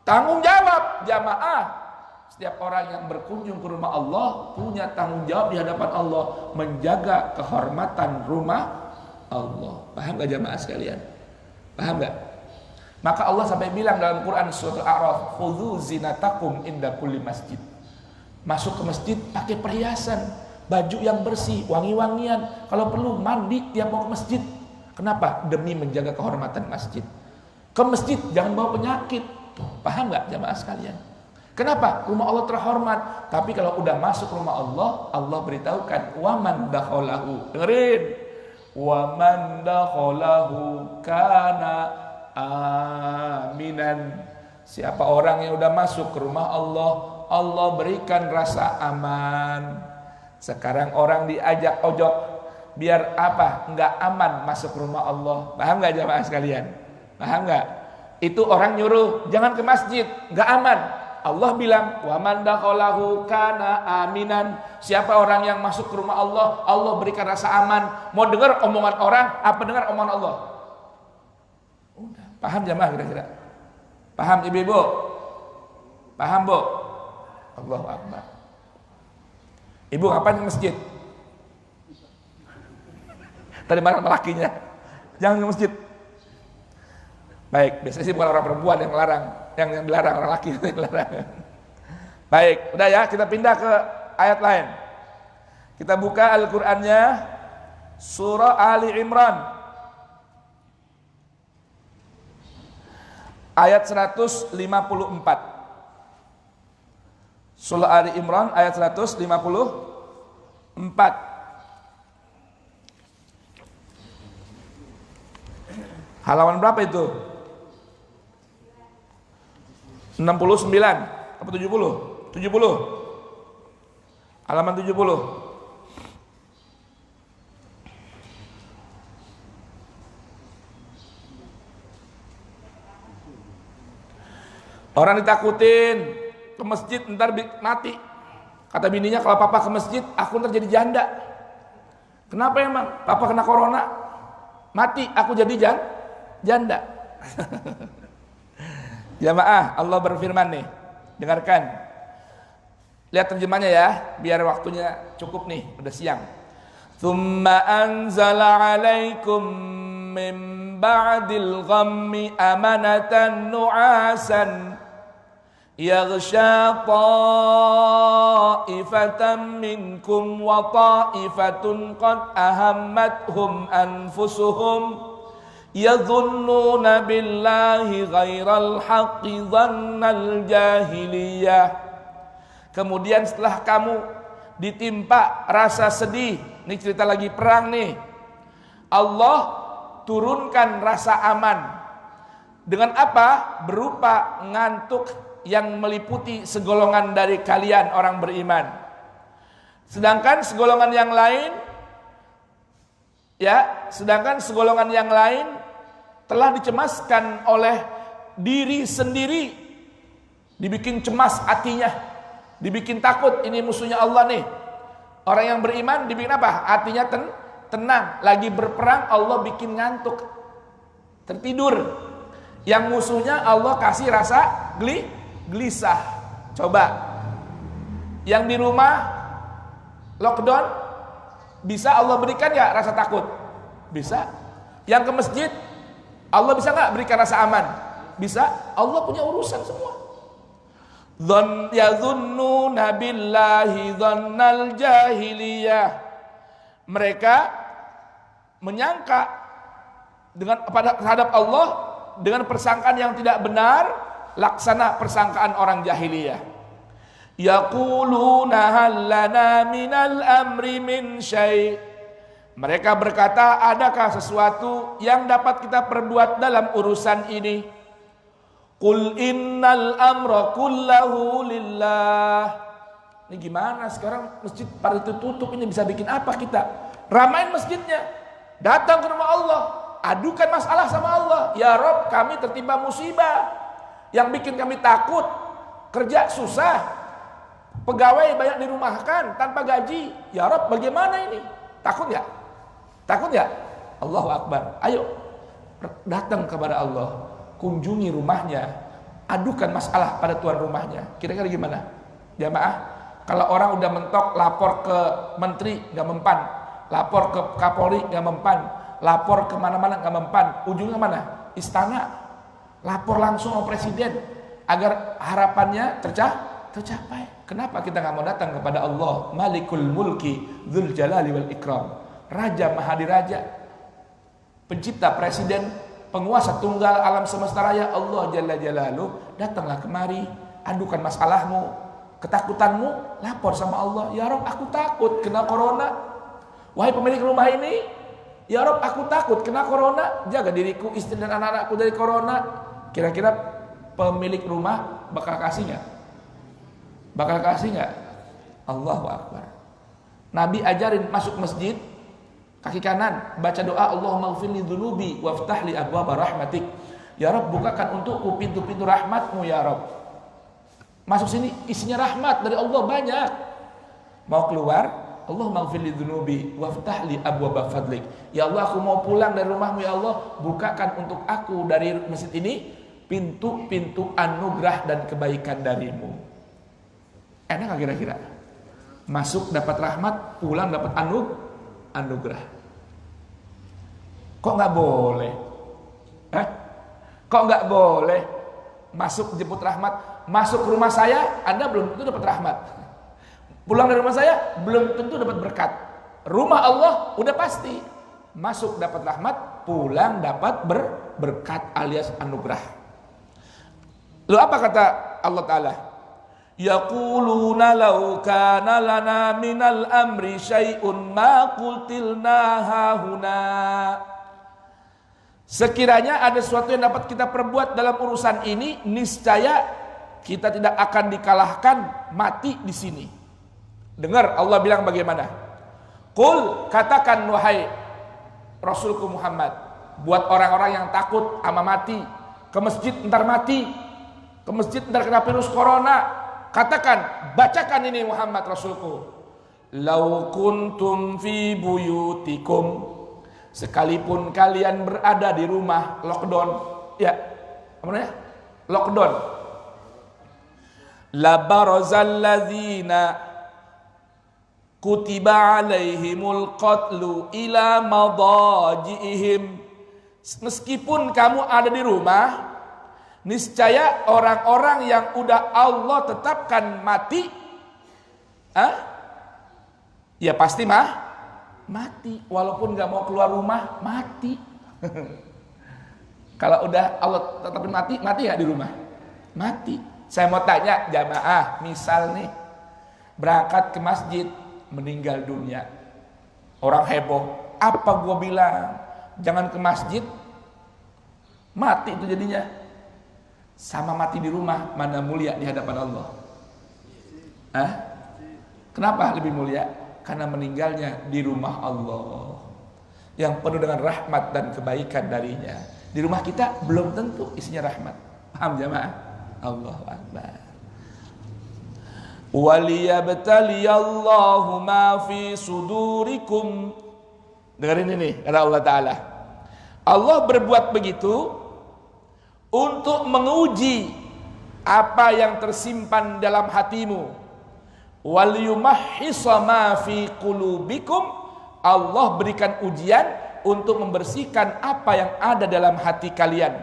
tanggung jawab jamaah. Setiap orang yang berkunjung ke rumah Allah punya tanggung jawab di hadapan Allah menjaga kehormatan rumah Allah. Paham gak jamaah sekalian? Paham gak? Maka Allah sampai bilang dalam Quran surah Al-A'raf, khudzu zinatakum inda kulli masjid. Masuk ke masjid pakai perhiasan, baju yang bersih, wangi-wangian. Kalau perlu mandi tiap mau ke masjid. Kenapa? Demi menjaga kehormatan masjid. Ke masjid jangan bawa penyakit. Paham gak jamaah sekalian? Kenapa? Rumah Allah terhormat. Tapi kalau udah masuk rumah Allah, Allah beritahukan waman dakhalahu. Dengerin. Waman dakhalahu kana aminan. Siapa orang yang udah masuk ke rumah Allah, Allah berikan rasa aman. Sekarang orang diajak ojok, biar apa? Enggak aman masuk rumah Allah. Paham enggak jamaah sekalian? Paham enggak? Itu orang nyuruh jangan ke masjid, enggak aman. Allah bilang, "Wa man dakhalahu kana aminan." Siapa orang yang masuk ke rumah Allah, Allah berikan rasa aman. Mau dengar omongan orang apa dengar omongan Allah? Udah, paham jamaah kira-kira? Paham ibu-ibu? Paham, Bu? Allahu Akbar. Ibu ngapain ke masjid? Tadi marah sama lakinya. Jangan ke masjid. Baik, biasanya sih bukan orang perempuan yang melarang, yang dilarang orang laki yang dilarang. Baik, udah ya, kita pindah ke ayat lain. Kita buka Al-Qur'annya surah Ali Imran. Ayat 154. Surah Ali Imran ayat 154. Halaman berapa itu? 69 apa 70? 70. Halaman 70. Orang ditakutin ke masjid ntar mati. Kata bininya, kalau papa ke masjid aku ntar jadi janda. Kenapa emang? Papa kena corona mati, aku jadi janda. Jamaah, Allah berfirman nih, dengarkan. Lihat terjemahnya ya, biar waktunya cukup nih, udah siang. Tsumma anzala 'alaikum min ba'dil ghammi amanatan nu'asan yaghsha ta'ifatan minkum wa ta'ifatun qad ahammathum anfusuhum yadhunnuna billahi ghairal haqqi dhannal jahiliyah. Kemudian setelah kamu ditimpa rasa sedih, ini cerita lagi perang nih, Allah turunkan rasa aman. Dengan apa? Berupa ngantuk yang meliputi segolongan dari kalian orang beriman. Sedangkan segolongan yang lain telah dicemaskan oleh diri sendiri, dibikin cemas hatinya, dibikin takut, ini musuhnya Allah nih. Orang yang beriman dibikin apa? Hatinya tenang, lagi berperang Allah bikin ngantuk, tertidur. Yang musuhnya Allah kasih rasa gelisah. Coba, yang di rumah lockdown, bisa Allah berikan ya rasa takut? Bisa. Yang ke masjid, Allah bisa nggak berikan rasa aman? Bisa. Allah punya urusan semua. Yadhunnuna billahi dhannal jahiliyah. Mereka menyangka terhadap Allah dengan persangkaan yang tidak benar, laksana persangkaan orang jahiliyah. Yaquluna hal lana minal amri min syai'. Mereka berkata, adakah sesuatu yang dapat kita perbuat dalam urusan ini? Qul innal amra kullahu lillah. Ini gimana sekarang masjid pada tutup, ini bisa bikin apa kita? Ramain masjidnya, datang ke rumah Allah, adukan masalah sama Allah. Ya Rob, kami tertimpa musibah yang bikin kami takut, kerja susah, pegawai banyak dirumahkan tanpa gaji. Ya Rob, bagaimana ini? Takut ya? Takut ya? Allahu Akbar. Ayo datang kepada Allah, kunjungi rumahnya, adukan masalah pada tuan rumahnya. Kira-kira gimana? Jamaah, kalau orang udah mentok lapor ke menteri nggak mempan, lapor ke Kapolri nggak mempan, lapor kemana-mana nggak mempan, ujungnya mana? Istana. Lapor langsung ke presiden agar harapannya tercapai. Kenapa kita nggak mau datang kepada Allah, Malikul Mulki Dzul Jalali wal Ikram, Raja Mahadiraja, pencipta, presiden, penguasa tunggal alam semesta raya, Allah Jalla Jalaluh. Datanglah kemari, adukan masalahmu, ketakutanmu, lapor sama Allah. Ya Rob, aku takut kena corona. Wahai pemilik rumah ini, ya Rob, aku takut kena corona. Jaga diriku, istri dan anak-anakku dari corona. Kira-kira pemilik rumah bakal kasih nggak? Bakal kasih nggak? Allahu Akbar. Nabi ajarin masuk masjid, kaki kanan baca doa, Allahumma ighfirli dzunubi waftah li abwaaba rahmatik. Ya Rob, bukakan untukku pintu-pintu rahmatmu ya Rob. Masuk sini isinya rahmat dari Allah banyak. Mau keluar, Allahumma ighfirli dzunubi waftah li abwaaba fadlik. Ya Allah, aku mau pulang dari rumahmu ya Allah, bukakan untuk aku dari masjid ini pintu-pintu anugerah dan kebaikan darimu. Enak gak kira-kira? Masuk dapat rahmat, pulang dapat anugerah. Kok nggak boleh? Kok nggak boleh? Masuk jemput rahmat, masuk ke rumah saya, Anda belum tentu dapat rahmat. Pulang dari rumah saya, belum tentu dapat berkat. Rumah Allah udah pasti. Masuk dapat rahmat, pulang dapat berkat alias anugerah. Lalu apa kata Allah Ta'ala? Yaquluna law kana lana minal amri syai'un ma qultilna hahuna. Sekiranya ada sesuatu yang dapat kita perbuat dalam urusan ini, niscaya kita tidak akan dikalahkan mati di sini. Dengar Allah bilang bagaimana? Qul, katakan wahai Rasulku Muhammad, buat orang-orang yang takut sama mati, ke masjid ntar mati, ke masjid ntar kena virus corona. Katakan, bacakan ini Muhammad Rasulku. Lau kuntum fi buyutikum, sekalipun kalian berada di rumah, lockdown, ya, apa namanya? Lockdown. La barazal ladzina kutiba alaihimul qatlu ila madaji'ihim. Meskipun kamu ada di rumah, niscaya orang-orang yang udah Allah tetapkan mati, ya pasti mati. Walaupun gak mau keluar rumah, mati. Kalau udah Allah tetapin mati ya di rumah? Mati. Saya mau tanya jamaah, misal nih, berangkat ke masjid, meninggal dunia. Orang heboh. Apa gua bilang? Jangan ke masjid, mati itu jadinya. Sama mati di rumah, mana mulia di hadapan Allah? Kenapa lebih mulia? Karena meninggalnya di rumah Allah yang penuh dengan rahmat dan kebaikan darinya. Di rumah kita belum tentu isinya rahmat. Paham jamaah? Allahu Akbar. Waliyabtaliyallahu ma fi sudurikum. Dengarin ini kata Allah Ta'ala. Allah berbuat begitu untuk menguji apa yang tersimpan dalam hatimu. Wal yumahhisa ma fi qulubikum. Allah berikan ujian untuk membersihkan apa yang ada dalam hati kalian.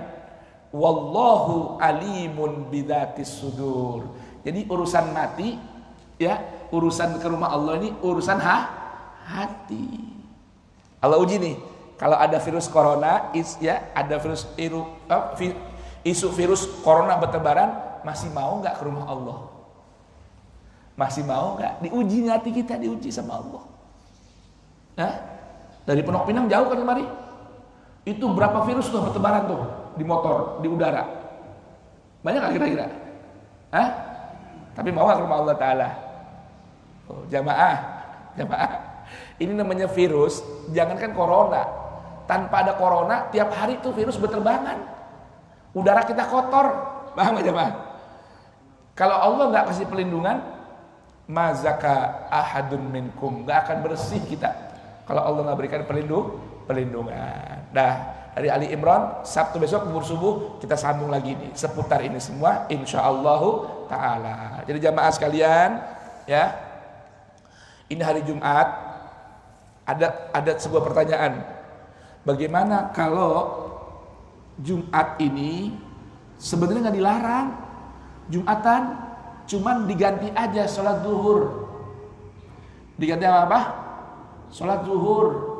Wallahu alimun bidzatis sudur. Jadi urusan mati, ya, urusan ke rumah Allah ini urusan hati. Allah uji nih. Kalau ada virus corona, ada isu virus corona bertebaran, masih mau nggak ke rumah Allah? Masih mau nggak? Diuji hati kita, diuji sama Allah. Dari Pondok Pinang jauh kan kemari? Itu berapa virus tuh bertebaran tuh di motor, di udara? Banyak nggak kira-kira? Tapi mau nggak ke rumah Allah Ta'ala? Jamaah. Ini namanya virus, jangankan corona. Tanpa ada corona, tiap hari tuh virus berterbangan. Udara kita kotor, paham gak jemaah? Kalau Allah nggak kasih pelindungan, mazaka ahadun minkum, nggak akan bersih kita. Kalau Allah nggak berikan pelindungan. Dah dari Ali Imran, Sabtu besok subuh kita sambung lagi nih seputar ini semua, insyaallah taala. Jadi jamaah sekalian, ya, ini hari Jumat, ada sebuah pertanyaan. Bagaimana kalau Jumat ini sebenarnya nggak dilarang, Jumatan, cuman diganti aja sholat zuhur. Diganti apa? Sholat zuhur.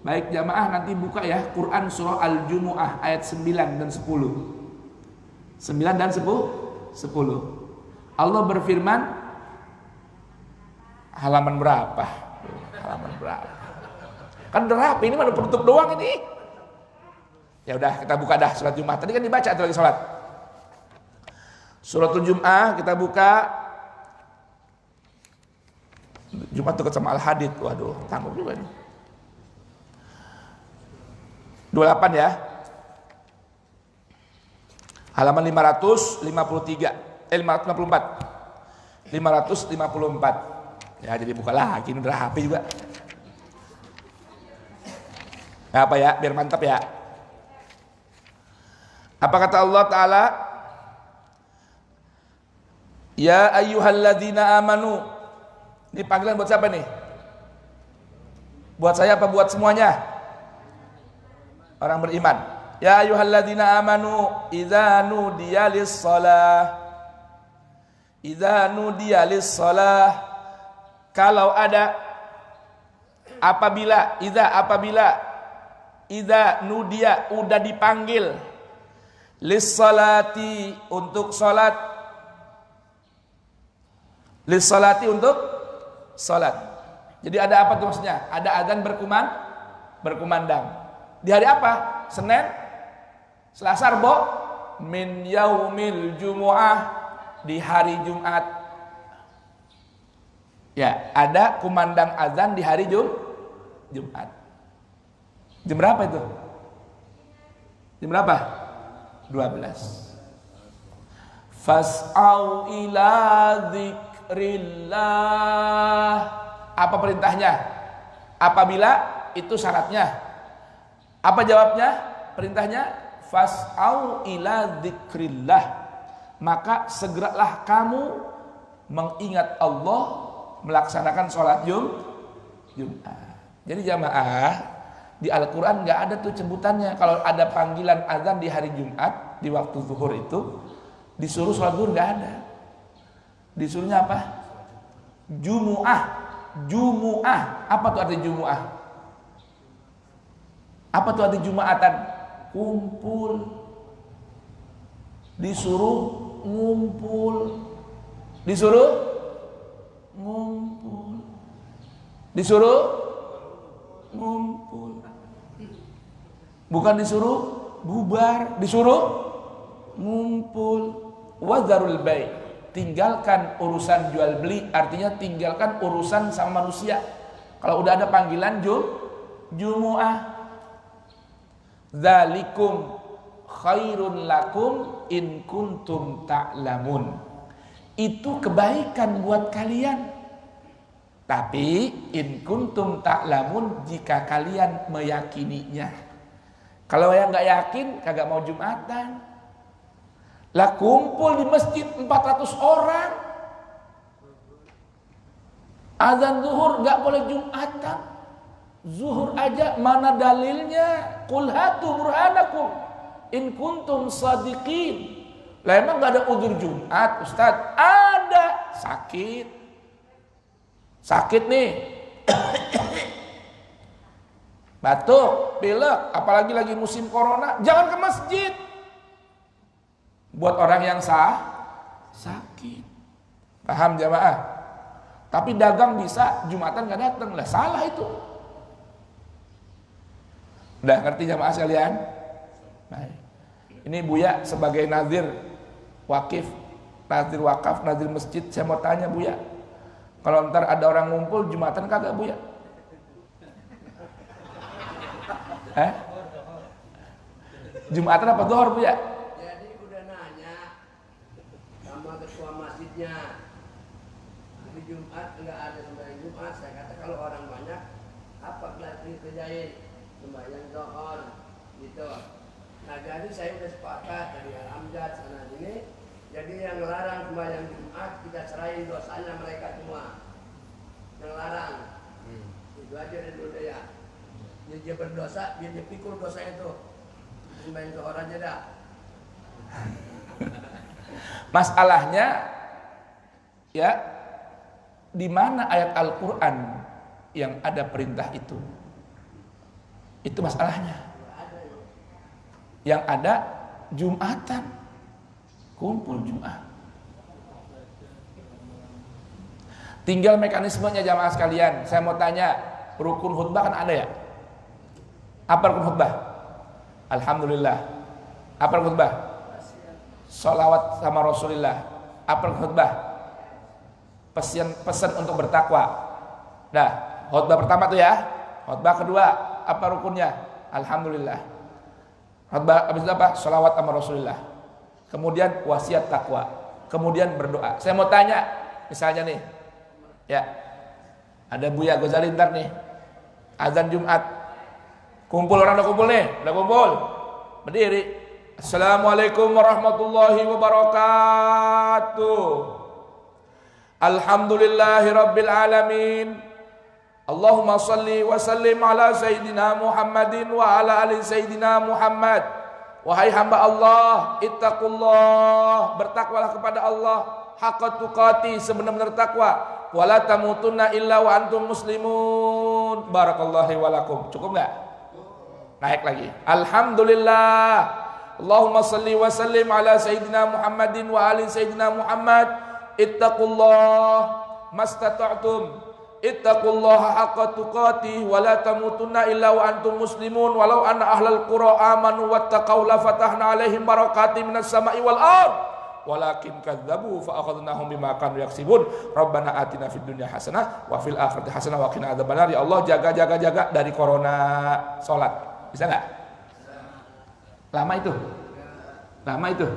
Baik jamaah, nanti buka ya Quran surah Al-Jumu'ah ayat 9 dan 10. 9 dan 10. Allah berfirman halaman berapa? Halaman berapa? Kan udah rapi, ini mana penutup doang ini. Ya udah kita buka dah surat Jum'ah. Tadi kan dibaca atau lagi sholat. Suratul Jum'ah kita buka. Jumat dekat sama Al-Hadid. Waduh, tanggung juga nih. 28 ya. Halaman 553. 554. 554. Ya jadi buka lagi, ini udah HP juga. Ya, apa ya, biar mantap ya. Apa kata Allah Ta'ala? Ya ayyuhalladzina amanu. Ini panggilan buat siapa nih? Buat saya apa buat semuanya? Orang beriman. Ya ayyuhalladzina amanu idza nudiya lis-shalah. Idza nudiya lis-shalah. Kalau ada apabila idza nudiya udah dipanggil lis-salati untuk salat. Lis-salati untuk salat. Jadi ada apa tuh maksudnya? Ada adzan berkumandang. Di hari apa? Senin, Selasa, Rabu, min yaumil jumu'ah, di hari Jumat. Ya, ada kumandang azan di hari Jumat. Jam berapa itu? Jam berapa? 12. Fas'au ila dzikrillah. Apa perintahnya? Apabila itu syaratnya. Apa jawabnya? Perintahnya fas'au ila dzikrillah. Maka segeralah kamu mengingat Allah, melaksanakan sholat Jumat. Jadi jamaah di Al-Quran nggak ada tuh sebutannya. Kalau ada panggilan azan di hari Jumat di waktu zuhur itu disuruh sholat zuhur, nggak ada. Disuruhnya apa? Jumu'ah. Apa tuh arti Jumu'ah? Apa tuh arti Jumatan? Kumpul. Disuruh ngumpul. Disuruh ngumpul. Bukan disuruh bubar, disuruh ngumpul. Wadzarul bai', tinggalkan urusan jual beli, artinya tinggalkan urusan sama manusia. Kalau udah ada panggilan Jumu'ah. Dzalikum khairun lakum in kuntum ta'lamun. Itu kebaikan buat kalian. Tapi in kuntum ta'lamun, jika kalian meyakininya. Kalau yang nggak yakin, kagak mau Jumatan. Lah kumpul di masjid 400 orang. Azan zuhur nggak boleh Jumatan. Zuhur aja mana dalilnya? Qul hatu burhanakum in kuntum shadiqin. Lah emang gak ada udzur Jumat, Ustaz? Ada. Sakit nih. Batuk, pilek, apalagi lagi musim corona, jangan ke masjid. Buat orang yang sakit. Paham jamaah? Tapi dagang bisa, Jumatan gak datang. Lah salah itu. Udah ngerti jamaah sekalian? Baik. Ini Buya sebagai nazir wakif, nazir wakaf, nazir masjid, saya mau tanya Buya, kalau ntar ada orang ngumpul Jumatan kagak Buya? Jumatan apa zuhur Buya? Jadi udah nanya sama ketua masjidnya, hari Jumat enggak ada sembahyang Jumat. Saya kata kalau orang banyak apa kerjain sembahyang zuhur gitu. Nah jadi saya udah sepakat dari Al-Amjad sana sini. Jadi yang larang sembahyang Jumat kita serahin dosanya mereka semua. Yang larang. Itu aja dulu deh ya. Dia berdosa, dia pikul dosa itu. Sembahyang zuhur aja dah. Masalahnya ya, di mana ayat Al-Qur'an yang ada perintah itu? Itu masalahnya. Yang ada Jumatan, kumpul Jumat. Tinggal mekanismenya jamaah sekalian. Saya mau tanya, rukun khutbah kan ada ya? Apa rukun khutbah? Alhamdulillah. Apa rukun khutbah? Sholawat sama Rasulullah. Apa rukun khutbah? Pesan untuk bertakwa. Nah, khutbah pertama tuh ya. Khutbah kedua, apa rukunnya? Alhamdulillah. Khutbah habis itu apa? Sholawat sama Rasulullah. Kemudian wasiat takwa. Kemudian berdoa. Saya mau tanya, misalnya nih, ya, ada Buya Ghazali ntar nih, azan Jumat, kumpul orang udah kumpul nih, udah kumpul, berdiri. Assalamualaikum warahmatullahi wabarakatuh. Alhamdulillahi rabbil alamin. Allahumma salli wa sallim ala Sayyidina Muhammadin wa ala ali Sayyidina Muhammad. Wahai hamba Allah, ittaqullah, bertakwalah kepada Allah haqqa tuqati, sebenar-benar takwa. Wala tamutunna illa wa antum muslimun. Barakallahu wa lakum. Cukup enggak? Naik lagi. Alhamdulillah. Allahumma salli wa sallim ala Sayyidina Muhammadin wa ali Sayyidina Muhammad. Ittaqullah mastata'tum. Ittaqullaha haqqa tuqatih wa la tamutunna illa wa antum muslimun walau anna ahlal qura amanu wattaqau la fatahna alaihim barakatim minas sama'i wal ard walakin kadzabu fa akhadnahum bima kanu yaksibun. Rabbana atina fid dunya hasanah wa fil akhirati hasanah wa qina adzabannar. Ya Allah, jaga dari corona. Salat bisa enggak? Lama itu? Lama itu?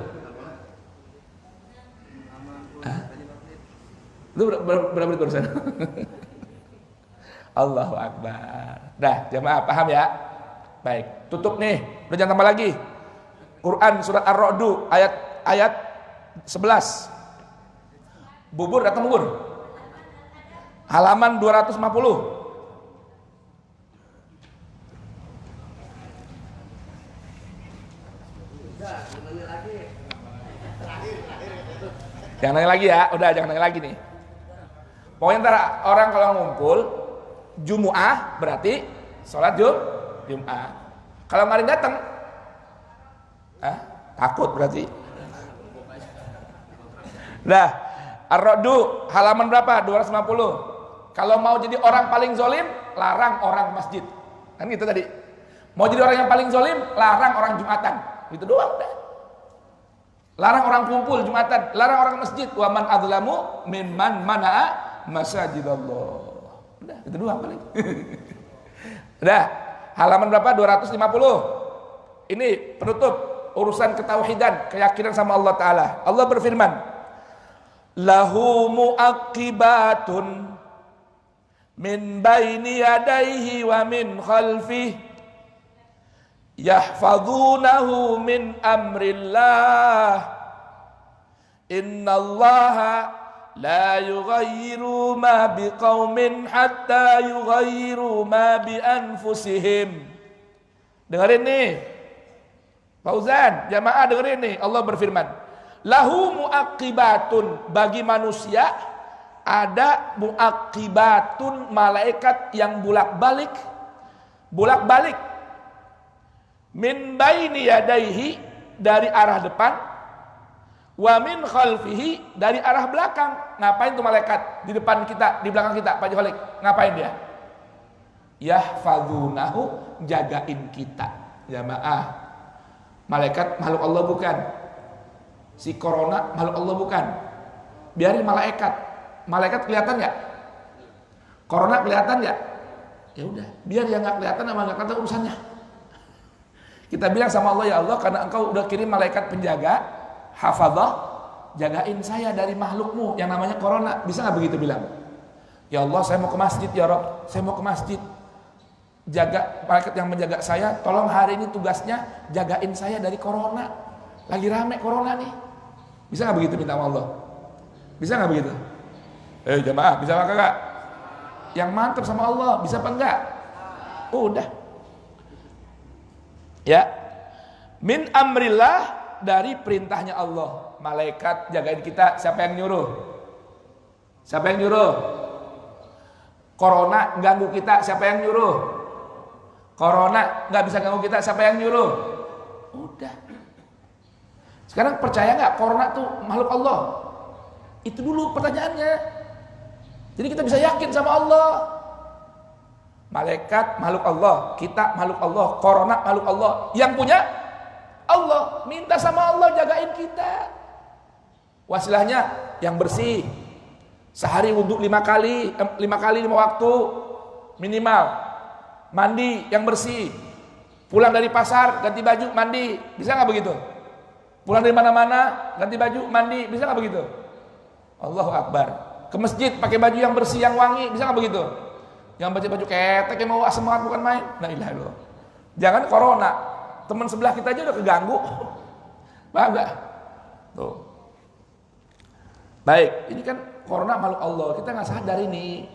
Itu berapa menit barusan? Allahu Akbar. Dah, jamaah paham ya? Baik, tutup nih. Udah jangan tambah lagi. Quran surat Ar-Ra'd ayat 11. Bubur datang bubur. Halaman 250. Jangan nanya lagi ya, udah jangan nanya lagi nih. Pokoknya ntar orang kalau ngumpul Jumu'ah berarti sholat Jum'ah. Kalau kemarin datang, takut berarti. Nah, Ar-Ra'd halaman berapa? 250. Kalau mau jadi orang paling zolim, larang orang masjid. Kan gitu tadi. Mau jadi orang yang paling zolim, larang orang Jumatan. Gitu doang udah. Larang orang kumpul Jumatan, larang orang masjid. Wa man adzlamu mimman mana'a masajidallah. Udah, itu doang paling. Udah, halaman berapa? 250. Ini penutup urusan ketauhidan, keyakinan sama Allah Ta'ala. Allah berfirman, lahu mu'aqibatun min baini yadayhi wa min khalfih yahfazunahu min amrillah innallaha la yughayyiru ma biqaumin hatta yughayyiru ma bi anfusihim. Dengerin nih Fauzan, jamaah dengerin nih. Allah berfirman, lahu muaqibatun, bagi manusia ada muaqibatun, malaikat yang bolak-balik min baini yadaihi, dari arah depan, wa min khalfihi, dari arah belakang. Ngapain tuh malaikat di depan kita, di belakang kita, Pak Johalik? Ngapain dia? Yahfazunahu, jagain kita. Jamaah, malaikat makhluk Allah bukan. Si corona makhluk Allah bukan. Biarin malaikat. Malaikat kelihatan nggak? Corona kelihatan nggak? Ya udah, biar yang nggak kelihatan sama nggak kelihatan urusannya. Kita bilang sama Allah, ya Allah, karena engkau udah kirim malaikat penjaga, hafadzah, jagain saya dari makhlukmu yang namanya corona. Bisa nggak begitu bilang? Ya Allah, saya mau ke masjid ya Rabb, saya mau ke masjid. Jaga malaikat yang menjaga saya, tolong hari ini tugasnya jagain saya dari corona. Lagi rame corona nih. Bisa nggak begitu minta sama Allah? Bisa nggak begitu? Jamaah, bisa apa enggak? Yang mantap sama Allah, bisa apa enggak? Udah. Ya. Min amrillah, dari perintahnya Allah. Malaikat jagain kita, siapa yang nyuruh? Siapa yang nyuruh? Corona ganggu kita, siapa yang nyuruh? Corona nggak bisa ganggu kita, siapa yang nyuruh? Udah. Sekarang percaya nggak corona tuh makhluk Allah? Itu dulu pertanyaannya. Jadi kita bisa yakin sama Allah. Malaikat makhluk Allah, kita makhluk Allah, corona makhluk Allah. Yang punya Allah. Minta sama Allah jagain kita. Wasilahnya yang bersih. Sehari wudhu 5 kali 5 waktu minimal. Mandi yang bersih. Pulang dari pasar ganti baju mandi, bisa nggak begitu? Pulang dari mana-mana ganti baju mandi, bisa nggak begitu? Allahu Akbar. Ke masjid pakai baju yang bersih yang wangi, bisa nggak begitu? Yang baca baju ketek yang mau asem banget bukan main. La ilaha illallah. Jangan corona, teman sebelah kita aja udah keganggu. Paham nggak? Tuh. Baik, ini kan corona makhluk Allah, kita nggak sadar ini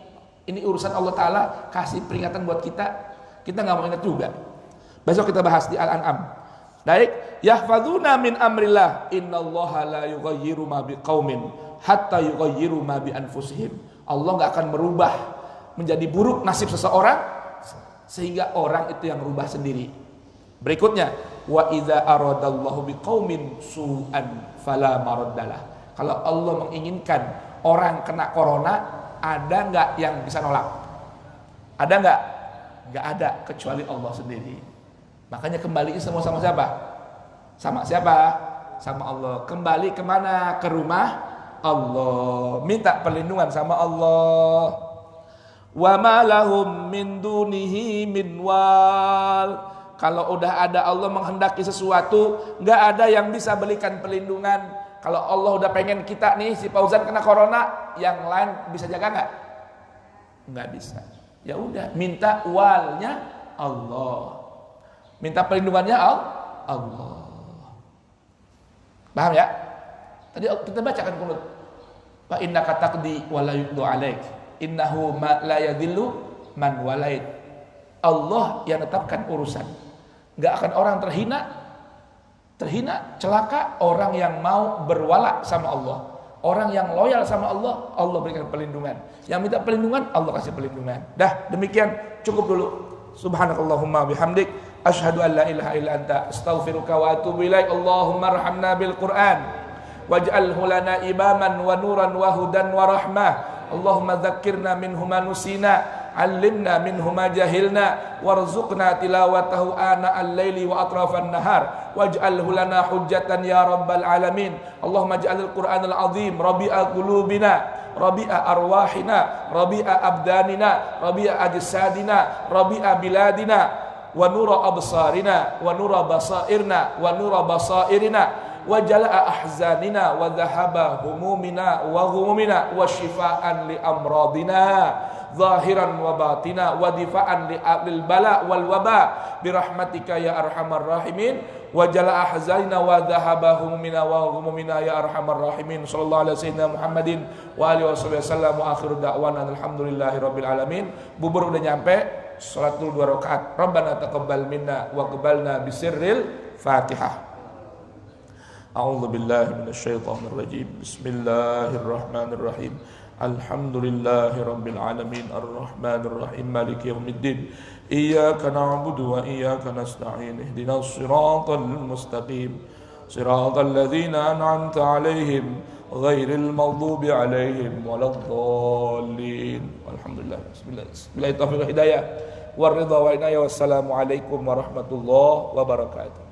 urusan Allah Ta'ala, kasih peringatan buat kita nggak mau ingat juga. Besok kita bahas di Al-An'am. Baik, yahfadzuna min amrillah, innallaha la yughayyiru ma biqaumin hatta yughayyiru ma bi anfusihim. Allah nggak akan merubah menjadi buruk nasib seseorang sehingga orang itu yang rubah sendiri. Berikutnya, wa idza aradallahu biqaumin su'an fala maraddalah. Kalau Allah menginginkan orang kena corona, ada nggak yang bisa nolak? Ada nggak? Nggak ada, kecuali Allah sendiri. Makanya kembali semua sama siapa? Sama siapa? Sama Allah. Kembali kemana? Ke rumah Allah. Minta perlindungan sama Allah. Wa ma lahum min dunihi min wal. Kalau udah ada Allah menghendaki sesuatu, nggak ada yang bisa berikan perlindungan. Kalau Allah udah pengen kita nih, si Fauzan kena corona, yang lain bisa jaga nggak? Nggak bisa. Ya udah, minta walnya Allah. Minta perlindungannya Allah. Paham ya? Tadi kita bacakan kunut. Fa innaka taqdi wa la yuqdu alaik. Innahu la yadhillu man walait. Allah yang tetapkan urusan. Enggak akan orang terhina, celaka orang yang mau berwala sama Allah. Orang yang loyal sama Allah, Allah berikan perlindungan. Yang minta perlindungan, Allah kasih perlindungan. Dah, demikian cukup dulu. Subhanakallahumma bihamdik asyhadu an la ilaha illa anta astaghfiruka wa atubu ilaik. Allahumma arhamna bil Qur'an waj'alhu lana imaman wa nuran wa hudan wa rahmah. Allahumma dzakkirna minhu ma nusina, 'allimna minhu ma jahilna, warzuqna tilawatahu ana al-laili wa atrafan nahar, waj'alhu lana hujjatan ya rabbal alamin. Allahumma ij'alil Qur'anal azim rabi'a qulubina, rabi'a arwahina, rabi'a abdanina, rabi'a ajsadina, rabi'a biladina, wa nura absarina, wa nura basairna, wa nura basairina, wa jala'a ahzanina, wa dhahaba humumina wa ghumumina, wa shifaan li amradina zahiran wa batina, wa difa'an lil bala wal waba birahmatika ya arhamar rahimin, wa jala'a ahzanina wa dhahaba humumina wa ghumumina ya arhamar rahimin. Sallallahu alaihi sayyidina Muhammadin wa alihi wasallam. Wa akhiru da'wana alhamdulillahi rabbil alamin. Bubur udah nyampe, salat dulu 2 rakaat. Rabbana taqabbal minna wa qabalna bisirril Fatihah. A'udzu billahi minasyaitonir rajim. Bismillahirrahmanirrahim. Alhamdulillahi rabbil alamin arrahmanir rahim maliki yaumiddin. Iyyaka na'budu wa iyyaka nasta'in. Ihdinas siratal mustaqim. Siratal ladzina an'amta 'alaihim ghairil maghdubi 'alaihim waladdallin. Alhamdulillah. Bismillah. Billahi taufiq wal hidayah. War ridha wa inayah. Wassalamu alaikum warahmatullahi wabarakatuh.